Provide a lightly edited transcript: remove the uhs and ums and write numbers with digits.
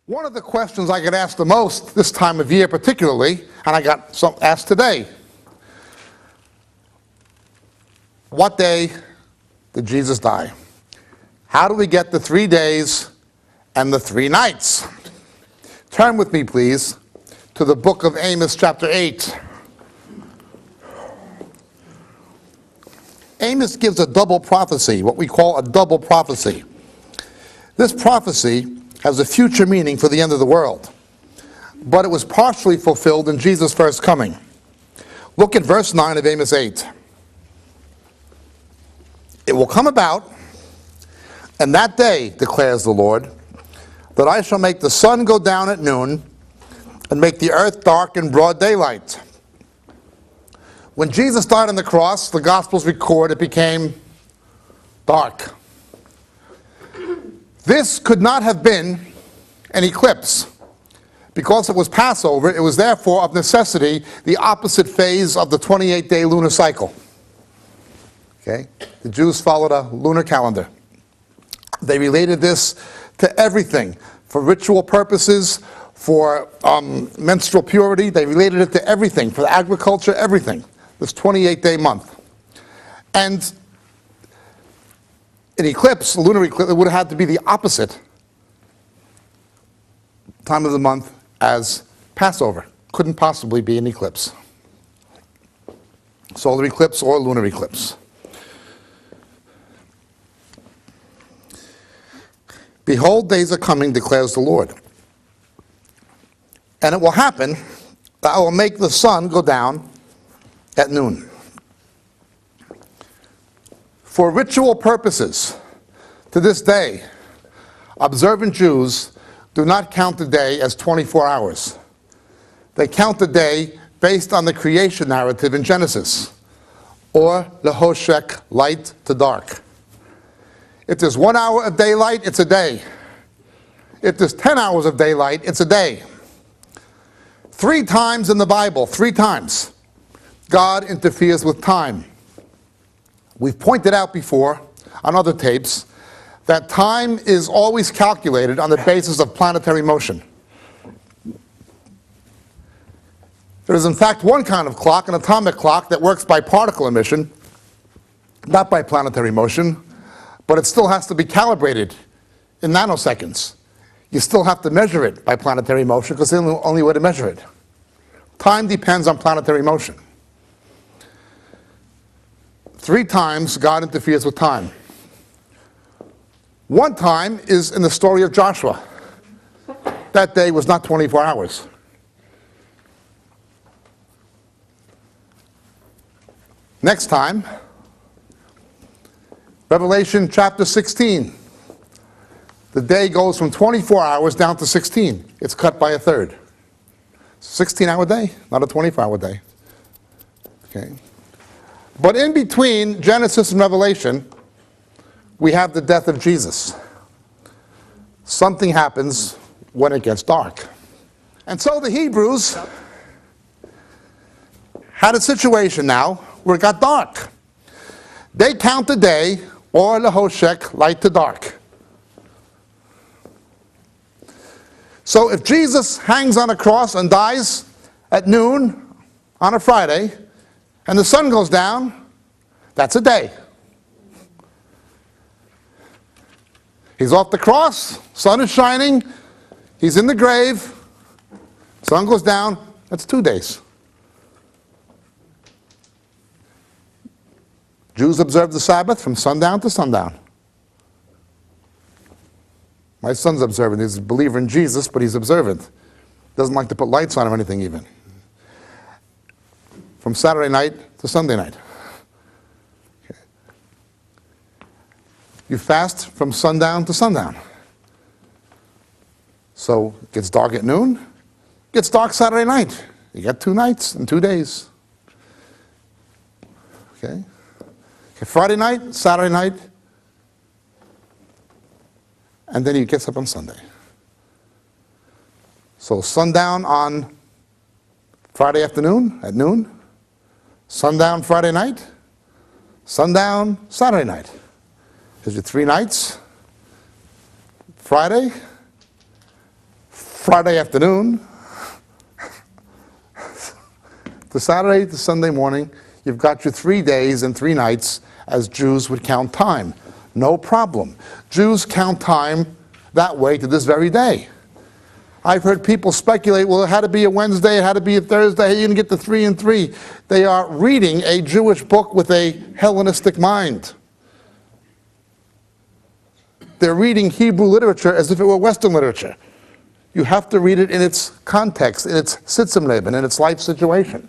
One of the questions I get asked the most this time of year particularly, and I got some asked today, what day did Jesus die? How do we get the 3 days and the 3 nights? Turn with me, please, to the book of Amos, chapter 8. Amos gives a double prophecy, what we call a double prophecy. This prophecy has a future meaning for the end of the world, but it was partially fulfilled in Jesus' first coming. Look at verse 9 of Amos 8. It will come about, and that day, declares the Lord, that I shall make the sun go down at noon and make the earth dark in broad daylight. When Jesus died on the cross, the Gospels record it became dark. This could not have been an eclipse. Because it was Passover, it was therefore of necessity the opposite phase of the 28-day lunar cycle. Okay? The Jews followed a lunar calendar. They related this to everything. For ritual purposes, for menstrual purity, they related it to everything. For agriculture, everything. This 28-day month. And an eclipse, a lunar eclipse, it would have had to be the opposite time of the month as Passover. Couldn't possibly be an eclipse. Solar eclipse or lunar eclipse. Behold, days are coming, declares the Lord. And it will happen that I will make the sun go down at noon. For ritual purposes, to this day, observant Jews do not count the day as 24 hours. They count the day based on the creation narrative in Genesis, or lehoshek, light to dark. If there's 1 hour of daylight, it's a day. If there's 10 hours of daylight, it's a day. 3 times in the Bible, 3 times, God interferes with time. We've pointed out before on other tapes that time is always calculated on the basis of planetary motion. There is in fact one kind of clock, an atomic clock, that works by particle emission, not by planetary motion, but it still has to be calibrated in nanoseconds. You still have to measure it by planetary motion because it's the only way to measure it. Time depends on planetary motion. 3 times God interferes with time. 1 time is in the story of Joshua. That day was not 24 hours. Next time, Revelation chapter 16. The day goes from 24 hours down to 16. It's cut by a third. 16-hour day, not a 24-hour day. Okay. But in between Genesis and Revelation, we have the death of Jesus. Something happens when it gets dark. And so the Hebrews had a situation now where it got dark. They count the day, or lehoshek, light to dark. So if Jesus hangs on a cross and dies at noon on a Friday, and the sun goes down, that's a day. He's off the cross, sun is shining, he's in the grave, sun goes down, that's 2 days. Jews observe the Sabbath from sundown to sundown. My son's observant. He's a believer in Jesus, but he's observant. Doesn't like to put lights on or anything even. From Saturday night to Sunday night. Okay. You fast from sundown to sundown. So it gets dark at noon, it gets dark Saturday night. You get 2 nights and 2 days. Okay? Friday night, Saturday night, and then he gets up on Sunday. So sundown on Friday afternoon at noon, sundown Friday night, sundown Saturday night. There's your 3 nights. Friday, Friday afternoon to Saturday to Sunday morning, you've got your 3 days and 3 nights as Jews would count time. No problem. Jews count time that way to this very day. I've heard people speculate, well, it had to be a Wednesday, it had to be a Thursday, how are you going to get to 3 and 3? They are reading a Jewish book with a Hellenistic mind. They're reading Hebrew literature as if it were Western literature. You have to read it in its context, in its Sitzimleben, in its life situation.